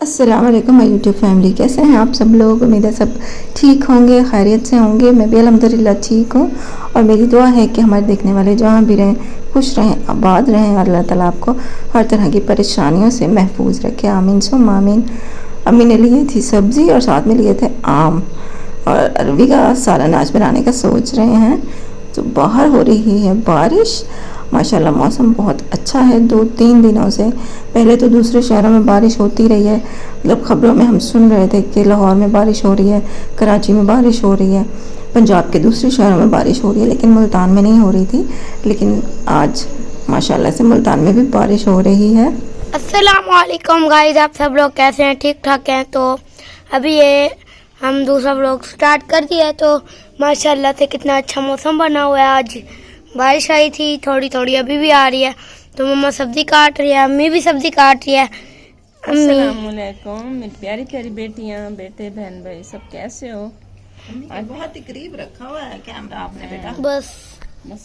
अस्सलाम वालेकुम my YouTube family. कैसे हैं आप सब लोग? उम्मीद है सब ठीक होंगे, खैरियत से होंगे। मैं भी अल्हम्दुलिल्लाह ठीक हूँ और मेरी दुआ है कि हमारे देखने वाले जहाँ भी रहें खुश रहें, आबाद रहें और अल्लाह ताला आपको हर तरह की परेशानियों से महफूज रखे। आमीन सुम्मा आमीन। अम्मी ने लिए थी सब्ज़ी और साथ में लिए थे आम और अरबी का सालन आज बनाने का सोच रहे हैं। तो बाहर हो रही है बारिश, माशाल्लाह मौसम बहुत अच्छा है 2-3 दिनों से। पहले तो दूसरे शहरों में बारिश होती रही है, मतलब ख़बरों में हम सुन रहे थे कि लाहौर में बारिश हो रही है, कराची में बारिश हो रही है, पंजाब के दूसरे शहरों में बारिश हो रही है, लेकिन मुल्तान में नहीं हो रही थी। लेकिन आज माशाल्लाह से मुल्तान में भी बारिश हो रही है। अस्सलाम वालेकुम गाइस, आप सब लोग कैसे हैं? ठीक ठाक हैं? तो अभी ये हम दूसरा व्लॉग स्टार्ट कर दिया है। तो माशाल्लाह से कितना अच्छा मौसम बना हुआ है। आज बारिश आई थी थोड़ी थोड़ी, अभी भी आ रही है। तो मम्मा सब्जी काट रही है, अम्मी भी सब्जी काट रही है। अस्सलामुअलैकुम मेरी प्यारी प्यारी बेटियां, बेटे, बहन भाई सब कैसे हो? आज बहुत ही करीब रखा हुआ है कैमरा आपने बेटा। बस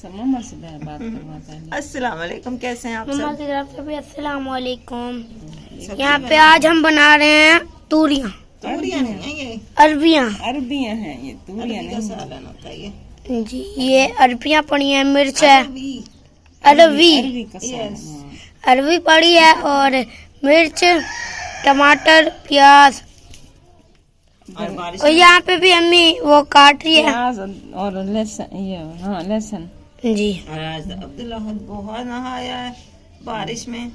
मम्मा से बात करवाता है। अस्सलाम वालेकुम, कैसे हैं आप मम्मा सब? की तरफ से भी अस्सलाम वालेकुम। यहाँ पे आज हम बना रहे हैं तूरियाँ, तूरियां नहीं है ये, अरबियाँ अरबियां हैं ये, तूरियां अरबी का नहीं। सालन होता है ये। जी। ये अरबियाँ पड़ी हैं, मिर्च है, अरबी अरबी का सालन, हाँ। अरबी पड़ी है और मिर्च, टमाटर, प्याज। और यहाँ पे भी अम्मी वो काट रही है प्याज और लहसुन, ये हाँ लहसुन। जी। आज अब्दुल्ला बहुत नहाया है बारिश में,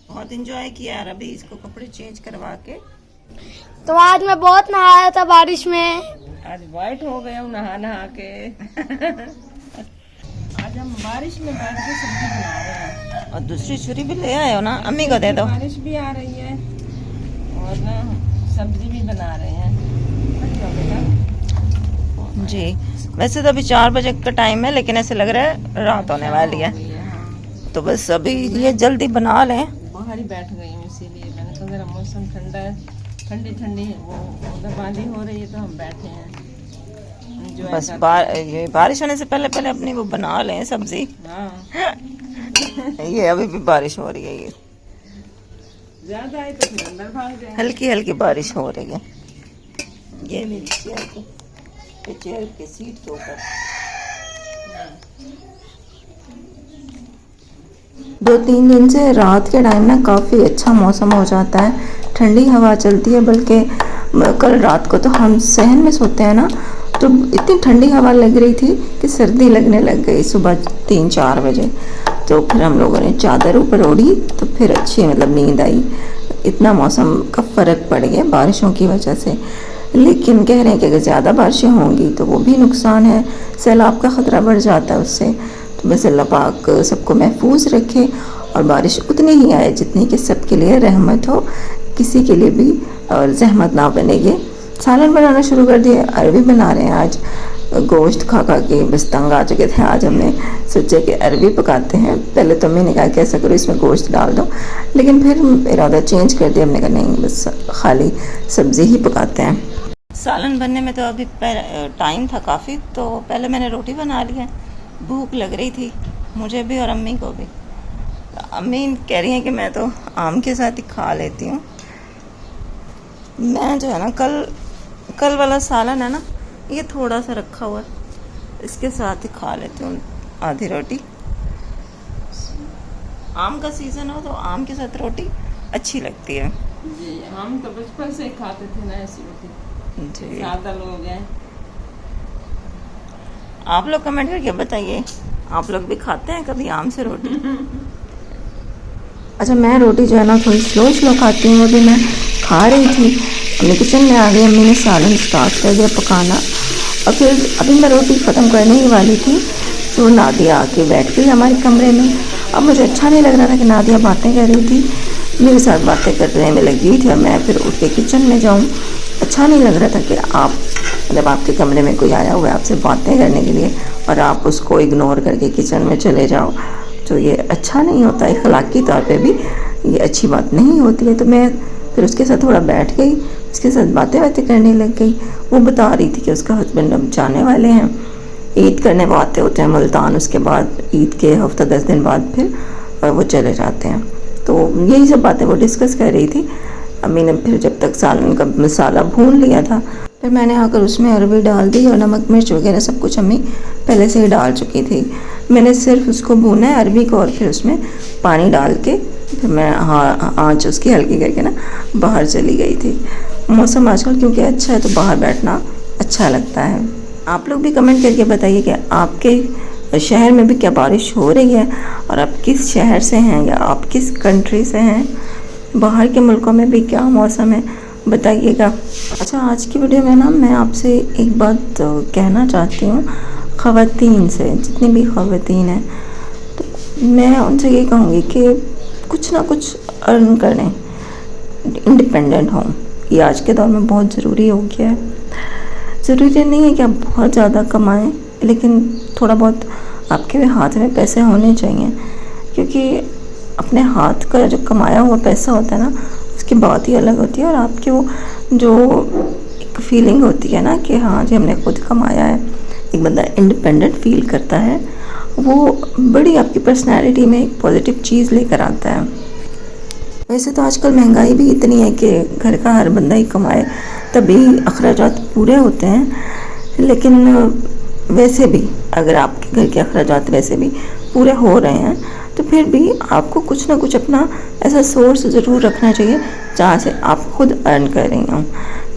बहुत एंजॉय किया यार। अभी इसको कपड़े चेंज करवा के तो आज मैं बहुत नहाया था बारिश में। आज वाइट हो गया हूँ नहा नहा के। आज हम बारिश में बैठ के सब्जी बना रहे हैं। और दूसरी छुरी भी ले आए हो ना, अम्मी को दे दो। बारिश भी आ रही है और ना सब्जी भी बना रहे हैं जी। वैसे तो अभी 4 बजे का टाइम है, लेकिन ऐसे लग रहा है रात होने वाली है। तो बस अभी ये जल्दी बना लें। बाहर ही बैठ गई हूँ, इसीलिए मैंने कहा जरा मौसम ठंडा है, ठंडी ठंडी वो बूंदाबांदी हो रही है तो हम बैठे हैं enjoy बस करते ये बारिश होने से पहले पहले अपनी वो बना लें सब्जी। हैं। हाँ ये अभी भी बारिश हो रही है, ये ज्यादा आई तो फिर अंदर भाग जाएंगे। हल्की हल्की बारिश हो रही है। ये मेरी चेयर की सीट के ऊपर 2-3 दिन से रात के टाइम ना काफ़ी अच्छा मौसम हो जाता है, ठंडी हवा चलती है। बल्कि कल रात को तो हम सहन में सोते हैं ना, तो इतनी ठंडी हवा लग रही थी कि सर्दी लगने लग गई सुबह 3-4 बजे। तो फिर हम लोगों ने चादर ऊपर ओढ़ी तो फिर अच्छी मतलब नींद आई। इतना मौसम का फ़र्क पड़ गया बारिशों की वजह से। लेकिन कह रहे हैं कि अगर ज़्यादा बारिशें होंगी तो वो भी नुकसान है, सैलाब का ख़तरा बढ़ जाता है उससे। तो बस अल्लाह पाक सबको महफूज रखे और बारिश उतनी ही आए जितनी कि सबके लिए रहमत हो, किसी के लिए भी और जहमत ना बने। ये सालन बनाना शुरू कर दिया, अरबी बना रहे हैं आज। गोश्त खा खा के बस तंग आ चुके थे। आज हमने सोचा कि अरबी पकाते हैं। पहले तो मैंने कहा कैसा करो इसमें गोश्त डाल दो, लेकिन फिर इरादा चेंज कर दिया। हमने कहा नहीं, बस खाली सब्ज़ी ही पकाते हैं। सालन बनने में तो अभी टाइम था काफ़ी, तो पहले मैंने रोटी बना ली है। भूख लग रही थी मुझे भी और अम्मी को भी। अम्मी कह रही हैं कि मैं तो आम के साथ ही खा लेती हूँ। मैं जो है ना कल वाला सालन है ना, ये थोड़ा सा रखा हुआ है, इसके साथ ही खा लेती हूँ आधी रोटी। आम का सीज़न हो तो आम के साथ रोटी अच्छी लगती है जी। हम तो बचपन से ही खाते थे ना ऐसी रोटी, जी। ज़्यादा लोग हैं। आप लोग कमेंट करके बताइए, आप लोग भी खाते हैं कभी आम से रोटी? अच्छा, मैं रोटी जो है ना थोड़ी स्लो खाती हूँ। अभी मैं खा रही थी, अपने किचन में आ गई, अम्मी ने सालन स्टार्ट कर दिया पकाना। और फिर अभी मैं रोटी ख़त्म करने ही वाली थी तो नादिया आके बैठ गई हमारे कमरे में। अब मुझे अच्छा नहीं लग रहा था कि नादिया बातें कर रही थी, मेरे साथ बातें करने में लगी थी और मैं फिर उठ के किचन में जाऊँ। अच्छा नहीं लग रहा था कि आप मतलब आपके कमरे में कोई आया हुआ है आपसे बातें करने के लिए और आप उसको इग्नोर करके किचन में चले जाओ, तो ये अच्छा नहीं होता है। अखलाकी तौर पे भी ये अच्छी बात नहीं होती है। तो मैं फिर उसके साथ थोड़ा बैठ गई, उसके साथ बातें करने लग गई। वो बता रही थी कि उसका हस्बैंड अब जाने वाले हैं, ईद करने वो आते होते हैं मुल्तान, उसके बाद ईद के हफ्ता 10 दिन बाद फिर वो चले जाते हैं। तो यही सब बातें वो डिस्कस कर रही थी। अम्मी ने फिर जब तक सालन का मसाला भून लिया था, फिर मैंने आकर उसमें अरबी डाल दी और नमक मिर्च वगैरह सब कुछ अम्मी पहले से ही डाल चुकी थी। मैंने सिर्फ उसको भूना है अरबी को, और फिर उसमें पानी डाल के फिर मैं आँच उसकी हल्की करके ना बाहर चली गई थी। मौसम आजकल क्योंकि अच्छा है तो बाहर बैठना अच्छा लगता है। आप लोग भी कमेंट करके बताइए कि आपके शहर में भी क्या बारिश हो रही है, और आप किस शहर से हैं या आप किस कंट्री से हैं, बाहर के मुल्कों में भी क्या मौसम है बताइएगा। अच्छा, आज की वीडियो में ना मैं आपसे एक बात कहना चाहती हूँ ख़वातीन से, जितनी भी ख़वातीन हैं, तो मैं उनसे ये कहूँगी कि कुछ ना कुछ अर्न करें, इंडिपेंडेंट हों। ये आज के दौर में बहुत ज़रूरी हो गया है। ज़रूरी नहीं है कि आप बहुत ज़्यादा कमाएं, लेकिन थोड़ा बहुत आपके हाथ में पैसे होने चाहिए, क्योंकि अपने हाथ का जो कमाया हुआ पैसा होता है ना, उसकी बात ही अलग होती है। और आपकी वो जो एक फीलिंग होती है ना कि हाँ जी हमने खुद कमाया है, एक बंदा इंडिपेंडेंट फील करता है, वो बड़ी आपकी पर्सनैलिटी में एक पॉजिटिव चीज़ लेकर आता है। वैसे तो आजकल महंगाई भी इतनी है कि घर का हर बंदा ही कमाए तभी अखराजात पूरे होते हैं, लेकिन वैसे भी अगर आपके घर के अखराजात वैसे भी पूरे हो रहे हैं तो फिर भी आपको कुछ ना कुछ अपना ऐसा सोर्स ज़रूर रखना चाहिए जहाँ से आप खुद अर्न कर रही हों।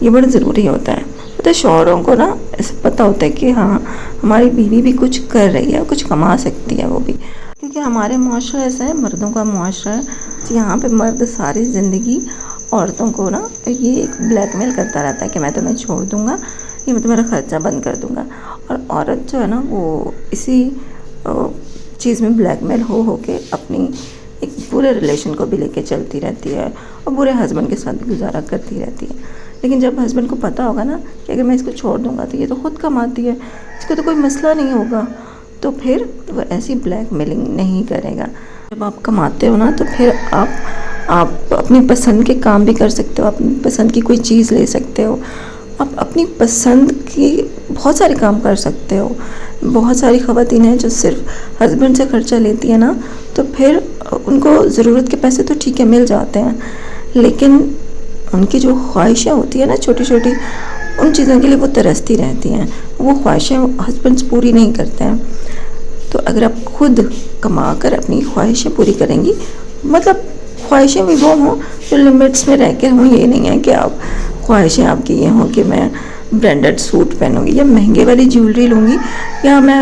ये बड़ा ज़रूरी होता है। तो शौहरों को ना ऐसा पता होता है कि हाँ हमारी बीवी भी कुछ कर रही है, कुछ कमा सकती है वो भी, क्योंकि हमारे मुआशरा ऐसा है, मर्दों का मुआशरा है, यहाँ पे मर्द सारी ज़िंदगी औरतों को ना ये एक ब्लैकमेल करता रहता है कि मैं तुम्हें छोड़ दूँगा, ये मैं तुम्हारा ख़र्चा बंद कर दूँगा। और औरत जो है ना वो इसी चीज़ में ब्लैकमेल हो के अपनी एक पूरे रिलेशन को भी लेके चलती रहती है और बुरे हस्बैंड के साथ गुजारा करती रहती है। लेकिन जब हस्बैंड को पता होगा ना कि अगर मैं इसको छोड़ दूँगा तो ये तो खुद कमाती है, इसको तो कोई मसला नहीं होगा, तो फिर वो ऐसी ब्लैकमेलिंग नहीं करेगा। जब आप कमाते हो ना तो फिर आप अपनी पसंद के काम भी कर सकते हो, अपनी पसंद की कोई चीज़ ले सकते हो, आप अपनी पसंद की बहुत सारे काम कर सकते हो। बहुत सारी ख़वातीन हैं जो सिर्फ हस्बैंड से ख़र्चा लेती है ना, तो फिर उनको ज़रूरत के पैसे तो ठीक है मिल जाते हैं, लेकिन उनकी जो ख्वाहिशें होती है ना छोटी छोटी, उन चीज़ों के लिए वो तरसती रहती हैं, वो ख्वाहिशें हस्बैंड्स पूरी नहीं करते हैं। तो अगर आप खुद कमा कर अपनी ख्वाहिशें पूरी करेंगी, मतलब ख्वाहिशें भी वो हों जो लिमिट्स में रह कर हों, ये नहीं है कि आप ख्वाहिशें आपकी ये हों कि मैं ब्रांडेड सूट पहनूंगी या महंगे वाली ज्वेलरी लूँगी या मैं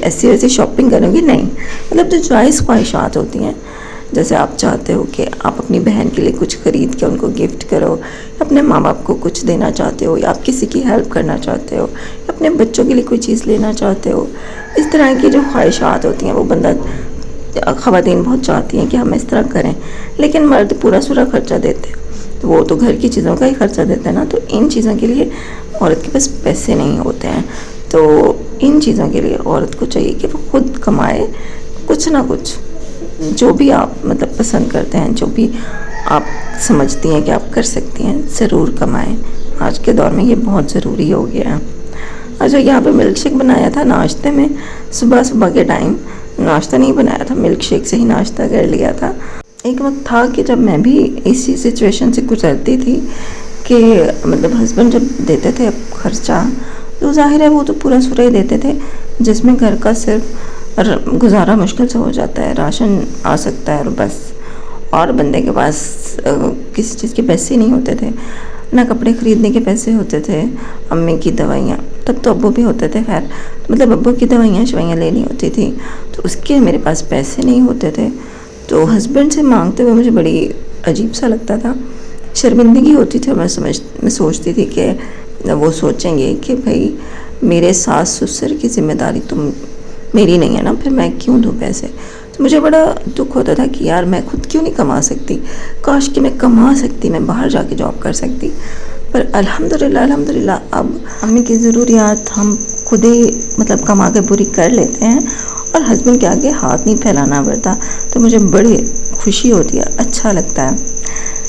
ऐसी वैसी शॉपिंग करूँगी, नहीं। मतलब जो जायज़ ख्वाहिशात होती हैं, जैसे आप चाहते हो कि आप अपनी बहन के लिए कुछ ख़रीद के उनको गिफ्ट करो, अपने माँ बाप को कुछ देना चाहते हो, या आप किसी की हेल्प करना चाहते हो, या अपने बच्चों के लिए कोई चीज़ लेना चाहते हो, इस तरह की जो ख्वाहिशात होती हैं वो बंदा ख़वातीन बहुत चाहती हैं कि हम इस तरह करें, लेकिन मर्द पूरा सूरा खर्चा देते हैं, तो वो तो घर की चीज़ों का ही खर्चा देते हैं ना। तो इन चीज़ों के लिए औरत के पास पैसे नहीं होते हैं, तो इन चीज़ों के लिए औरत को चाहिए कि वो खुद कमाए कुछ ना कुछ, जो भी आप मतलब पसंद करते हैं, जो भी आप समझती हैं कि आप कर सकती हैं, ज़रूर कमाएं। आज के दौर में ये बहुत ज़रूरी हो गया है। अच्छा, यहाँ पे मिल्क शेक बनाया था नाश्ते में, सुबह के टाइम नाश्ता नहीं बनाया था, मिल्क शेक से ही नाश्ता कर लिया था। एक वक्त था कि जब मैं भी इसी सिचुएशन से गुजरती थी कि मतलब हस्बैंड जब देते थे खर्चा, तो जाहिर है वो तो पूरा सूरा ही देते थे, जिसमें घर का सिर्फ गुजारा मुश्किल से हो जाता है, राशन आ सकता है और बस, और बंदे के पास किसी चीज़ के पैसे नहीं होते थे, ना कपड़े ख़रीदने के पैसे होते थे, अम्मी की दवाइयाँ, तब तो अब्बू भी होते थे, खैर मतलब अब्बू की दवाइयाँ शवाइयाँ लेनी होती थी, तो उसके मेरे पास पैसे नहीं होते थे। तो हस्बैंड से मांगते हुए मुझे बड़ी अजीब सा लगता था, शर्मिंदगी होती थी। मैं सोचती थी कि वो सोचेंगे कि भाई मेरे सास ससुर की जिम्मेदारी तुम मेरी नहीं है ना, फिर मैं क्यों दूँ पैसे। तो मुझे बड़ा दुख होता था कि यार मैं खुद क्यों नहीं कमा सकती, काश कि मैं कमा सकती, मैं बाहर जाके जॉब कर सकती। पर अल्हम्दुलिल्लाह अब अम्मी की ज़रूरियात हम खुद ही मतलब कमा के पूरी कर लेते हैं और हस्बैंड के आगे हाथ नहीं फैलाना पड़ता, तो मुझे बड़ी खुशी होती है, अच्छा लगता है।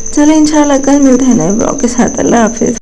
चलो इंशाल्लाह कल मिलते हैं नए ब्लॉग के साथ। अल्लाह हाफिज़।